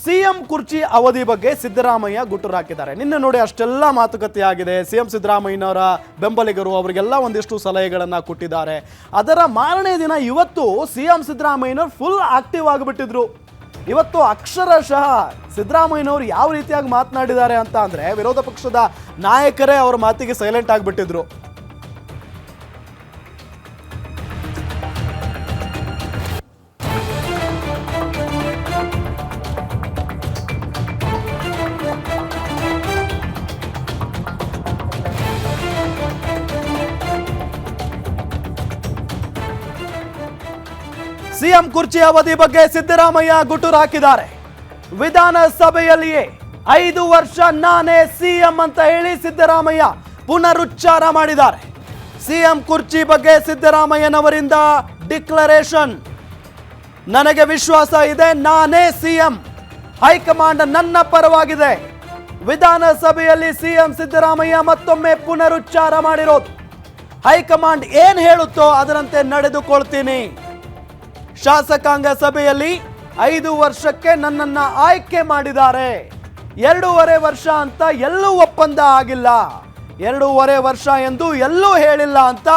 CM ಕುರ್ಚಿ ಅವಧಿ ಬಗ್ಗೆ ಸಿದ್ದರಾಮಯ್ಯ ಗುಟ್ಟುರು ಹಾಕಿದ್ದಾರೆ. ನಿನ್ನೆ ನೋಡಿ ಅಷ್ಟೆಲ್ಲ ಮಾತುಕತೆ ಆಗಿದೆ. ಸಿಎಂ ಸಿದ್ದರಾಮಯ್ಯನವರ ಬೆಂಬಲಿಗರು ಅವರಿಗೆಲ್ಲ ಒಂದಿಷ್ಟು ಸಲಹೆಗಳನ್ನು ಕೊಟ್ಟಿದ್ದಾರೆ. ಅದರ ಮಾರನೇ ದಿನ ಇವತ್ತು ಸಿಎಂ ಸಿದ್ದರಾಮಯ್ಯನವರು ಫುಲ್ ಆಕ್ಟಿವ್ ಆಗಿಬಿಟ್ಟಿದ್ರು. ಇವತ್ತು ಅಕ್ಷರಶಃ ಸಿದ್ದರಾಮಯ್ಯನವರು ಯಾವ ರೀತಿಯಾಗಿ ಮಾತನಾಡಿದ್ದಾರೆ ಅಂತ ಅಂದರೆ ವಿರೋಧ ಪಕ್ಷದ ನಾಯಕರೇ ಅವರ ಮಾತಿಗೆ ಸೈಲೆಂಟ್ ಆಗಿಬಿಟ್ಟಿದ್ರು. ಸಿಎಂ ಕುರ್ಚಿ ಅವಧಿ ಬಗ್ಗೆ ಸಿದ್ದರಾಮಯ್ಯ ಗುಟ್ಟುರು ಹಾಕಿದ್ದಾರೆ. ವಿಧಾನಸಭೆಯಲ್ಲಿಯೇ 5 ವರ್ಷ ನಾನೇ ಸಿಎಂ ಅಂತ ಹೇಳಿ ಸಿದ್ದರಾಮಯ್ಯ ಪುನರುಚ್ಚಾರ ಮಾಡಿದ್ದಾರೆ. ಸಿಎಂ ಕುರ್ಚಿ ಬಗ್ಗೆ ಸಿದ್ದರಾಮಯ್ಯನವರಿಂದ ಡಿಕ್ಲರೇಷನ್. ನನಗೆ ವಿಶ್ವಾಸ ಇದೆ, ನಾನೇ ಸಿಎಂ. ಹೈಕಮಾಂಡ್ ನನ್ನ ಪರವಾಗಿದೆ. ವಿಧಾನಸಭೆಯಲ್ಲಿ ಸಿಎಂ ಸಿದ್ದರಾಮಯ್ಯ ಮತ್ತೊಮ್ಮೆ ಪುನರುಚ್ಚಾರ ಮಾಡಿರೋದು. ಹೈಕಮಾಂಡ್ ಏನ್ ಹೇಳುತ್ತೋ ಅದರಂತೆ ನಡೆದುಕೊಳ್ತೀನಿ. ಶಾಸಕಾಂಗ ಸಭೆಯಲ್ಲಿ 5 ವರ್ಷಕ್ಕೆ ನನ್ನನ್ನು ಆಯ್ಕೆ ಮಾಡಿದ್ದಾರೆ. 2.5 ವರ್ಷ ಅಂತ ಎಲ್ಲೂ ಒಪ್ಪಂದ ಆಗಿಲ್ಲ. 2.5 ವರ್ಷ ಎಂದು ಎಲ್ಲೂ ಹೇಳಿಲ್ಲ ಅಂತ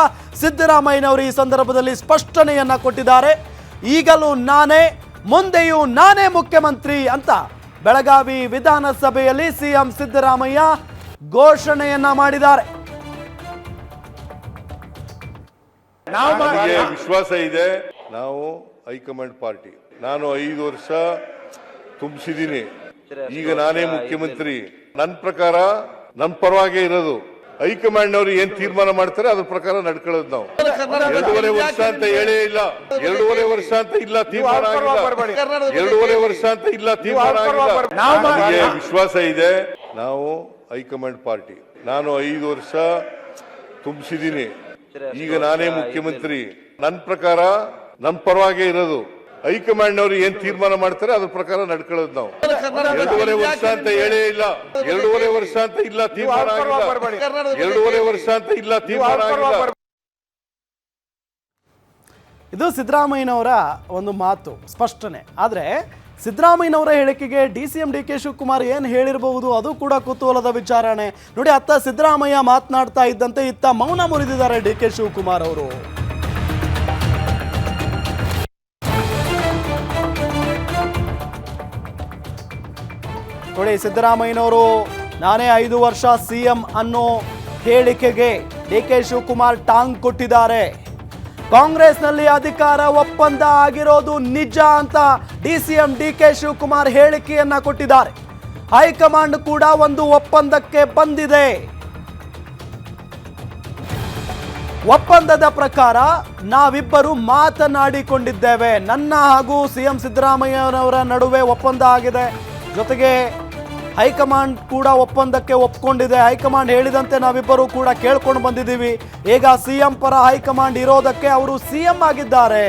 ಸಿದ್ದರಾಮಯ್ಯನವರು ಈ ಸಂದರ್ಭದಲ್ಲಿ ಸ್ಪಷ್ಟನೆಯನ್ನ ಕೊಟ್ಟಿದ್ದಾರೆ. ಈಗಲೂ ನಾನೇ, ಮುಂದೆಯೂ ನಾನೇ ಮುಖ್ಯಮಂತ್ರಿ ಅಂತ ಬೆಳಗಾವಿ ವಿಧಾನಸಭೆಯಲ್ಲಿ ಸಿಎಂ ಸಿದ್ದರಾಮಯ್ಯ ಘೋಷಣೆಯನ್ನ ಮಾಡಿದ್ದಾರೆ. ನನಗೆ ವಿಶ್ವಾಸ ಇದೆ, ನಾವು ಹೈಕಮಾಂಡ್ ಪಾರ್ಟಿ. ನಾನು 5 ವರ್ಷ ತುಂಬಿಸಿದ್ದೀನಿ. ಈಗ ನಾನೇ ಮುಖ್ಯಮಂತ್ರಿ. ನನ್ನ ಪ್ರಕಾರ ನನ್ನ ಪರವಾಗೇ ಇರೋದು. ಹೈಕಮಾಂಡ್ ಅವರು ಏನ್ ತೀರ್ಮಾನ ಮಾಡ್ತಾರೆ ಅದ್ರ ಪ್ರಕಾರ ನಡ್ಕೊಳ್ಳೋದು. ನಾವು 2.5 ವರ್ಷ ಅಂತ ಹೇಳೇ ಇಲ್ಲ. 2.5 ವರ್ಷ ಅಂತ ಇಲ್ಲ, ತೀರ್ಮಾನ ಆಗಿಲ್ಲ. 2.5 ವರ್ಷ ಅಂತ ಇಲ್ಲ, ತೀರ್ಮಾನ ಆಗಿಲ್ಲ. ನನಗೆ ವಿಶ್ವಾಸ ಇದೆ, ನಾವು ಹೈಕಮಾಂಡ್ ಪಾರ್ಟಿ. ನಾನು 5 ವರ್ಷ ತುಂಬಿಸಿದ್ದೀನಿ. ಈಗ ನಾನೇ ಮುಖ್ಯಮಂತ್ರಿ. ನನ್ನ ಪ್ರಕಾರ ನನ್ನ ಪರವಾಗೇ ಇರೋದು. ಹೈಕಮಾಂಡ್ ಅವರು ಏನ್ ತೀರ್ಮಾನ ಮಾಡ್ತಾರೆ ಅದ್ರ ಪ್ರಕಾರ ನಡ್ಕೊಳ್ಳೋದು. ನಾವು 2.5 ವರ್ಷ ಅಂತ ಹೇಳೇ ಇಲ್ಲ. 2.5 ವರ್ಷ ಅಂತ ಇಲ್ಲ, ತೀರ್ಮಾನ ಆಗಿಲ್ಲ. 2.5 ವರ್ಷ ಅಂತ ಇಲ್ಲ, ತೀರ್ಮಾನ ಆಗಿಲ್ಲ. ಇದು ಸಿದ್ದರಾಮಯ್ಯನವರ ಒಂದು ಮಾತು, ಸ್ಪಷ್ಟನೆ. ಆದರೆ ಸಿದ್ದರಾಮಯ್ಯನವರ ಹೇಳಿಕೆಗೆ DCM DK ಶಿವಕುಮಾರ್ ಏನು ಹೇಳಿರಬಹುದು ಅದು ಕೂಡ ಕುತೂಹಲದ ವಿಚಾರಣೆ. ನೋಡಿ, ಅತ್ತ ಸಿದ್ದರಾಮಯ್ಯ ಮಾತನಾಡ್ತಾ ಇದ್ದಂತೆ ಇತ್ತ ಮೌನ ಮುರಿದಿದ್ದಾರೆ DK ಶಿವಕುಮಾರ್ ಅವರು. ನೋಡಿ, ಸಿದ್ದರಾಮಯ್ಯನವರು ನಾನೇ 5 ವರ್ಷ ಸಿಎಂ ಅನ್ನೋ ಹೇಳಿಕೆಗೆ DK ಶಿವಕುಮಾರ್ ಟಾಂಗ್ ಕೊಟ್ಟಿದ್ದಾರೆ. ಕಾಂಗ್ರೆಸ್ನಲ್ಲಿ ಅಧಿಕಾರ ಒಪ್ಪಂದ ಆಗಿರೋದು ನಿಜ ಅಂತ DCM DK ಶಿವಕುಮಾರ್ ಹೇಳಿಕೆಯನ್ನ ಕೊಟ್ಟಿದ್ದಾರೆ. ಹೈಕಮಾಂಡ್ ಕೂಡ ಒಂದು ಒಪ್ಪಂದಕ್ಕೆ ಬಂದಿದೆ. ಒಪ್ಪಂದದ ಪ್ರಕಾರ ನಾವಿಬ್ಬರು ಮಾತನಾಡಿಕೊಂಡಿದ್ದೇವೆ. ನನ್ನ ಹಾಗೂ ಸಿಎಂ ಸಿದ್ದರಾಮಯ್ಯನವರ ನಡುವೆ ಒಪ್ಪಂದ ಆಗಿದೆ. ಜೊತೆಗೆ ಹೈಕಮಾಂಡ್ ಕೂಡ ಒಪ್ಪಂದಕ್ಕೆ ಒಪ್ಕೊಂಡಿದೆ. ಹೈಕಮಾಂಡ್ ಹೇಳಿದಂತೆ ನಾವಿಬ್ಬರು ಕೂಡ ಕೇಳ್ಕೊಂಡು ಬಂದಿದ್ದೀವಿ. ಈಗ ಸಿಎಂ ಪರ ಹೈಕಮಾಂಡ್ ಇರೋದಕ್ಕೆ ಅವರು ಸಿಎಂ ಆಗಿದ್ದಾರೆ.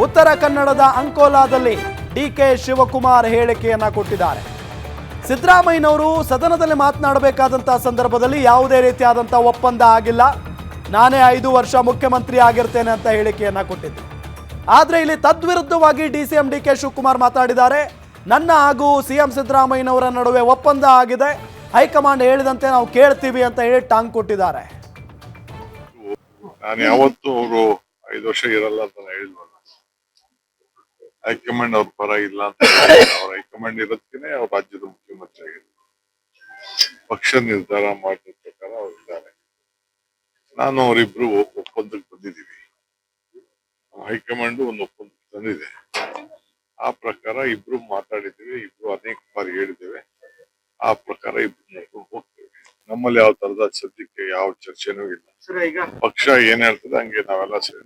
ಉತ್ತರ ಕನ್ನಡದ ಅಂಕೋಲಾದಲ್ಲಿ DK ಶಿವಕುಮಾರ್ ಹೇಳಿಕೆಯನ್ನ ಕೊಟ್ಟಿದ್ದಾರೆ. ಸಿದ್ದರಾಮಯ್ಯನವರು ಸದನದಲ್ಲಿ ಮಾತನಾಡಬೇಕಾದಂತಹ ಸಂದರ್ಭದಲ್ಲಿ ಯಾವುದೇ ರೀತಿಯಾದಂತಹ ಒಪ್ಪಂದ ಆಗಿಲ್ಲ, ನಾನೇ 5 ವರ್ಷ ಮುಖ್ಯಮಂತ್ರಿ ಆಗಿರ್ತೇನೆ ಅಂತ ಹೇಳಿಕೆಯನ್ನ ಕೊಟ್ಟಿದ್ದರು. ಆದರೆ ಇಲ್ಲಿ ತದ್ವಿರುದ್ಧವಾಗಿ DCM DK ಶಿವಕುಮಾರ್ ಮಾತಾಡಿದ್ದಾರೆ. ನನ್ನ ಹಾಗೂ ಸಿಎಂ ಸಿದ್ದರಾಮಯ್ಯನವರ ನಡುವೆ ಒಪ್ಪಂದ ಆಗಿದೆ, ಹೈಕಮಾಂಡ್ ಹೇಳಿದಂತೆ ನಾವು ಕೇಳ್ತೀವಿ ಅಂತ ಹೇಳಿ ಟಾಂಗ್ ಕೊಟ್ಟಿದ್ದಾರೆ. ನಾನು ಯಾವತ್ತೂ ಅವರು 5 ವರ್ಷ ಇರಲ್ಲ ಅಂತ ಹೇಳಿಲ್ವಲ್ಲ. ಹೈಕಮಾಂಡ್ ಅವ್ರ ಪರ ಇಲ್ಲ ಅಂತ. ಅವ್ರ ಹೈಕಮಾಂಡ್ ಇರೋದಕ್ಕೆ ಅವ್ರ ರಾಜ್ಯದ ಮುಖ್ಯಮಂತ್ರಿ ಆಗಿದ್ರು. ಪಕ್ಷ ನಿರ್ಧಾರ ಮಾಡಿದ ಪ್ರಕಾರ ಅವರಿದ್ದಾರೆ. ನಾನು ಅವರಿಬ್ರು ಒಪ್ಪಂದಕ್ಕೆ ಬಂದಿದ್ದೀವಿ. ಹೈಕಮಾಂಡ್ ಒಂದು ಒಪ್ಪಂದಕ್ಕೆ ತಂದಿದೆ. ಆ ಪ್ರಕಾರ ಇಬ್ರು ಮಾತಾಡಿದ್ದೇವೆ, ಇಬ್ರು ಅನೇಕ ಬಾರಿ ಹೇಳಿದ್ದೇವೆ. ಆ ಪ್ರಕಾರ ಇಬ್ರು ನಡ್ಕೊಂಡು ಹೋಗ್ತೇವೆ. ನಮ್ಮಲ್ಲಿ ಯಾವ ತರದ ಸದ್ಯಕ್ಕೆ ಯಾವ ಚರ್ಚೆನೂ ಇಲ್ಲ. ಪಕ್ಷ ಏನ್ ಹೇಳ್ತದೆ ಹಂಗೆ ನಾವೆಲ್ಲ ಸೇರಿ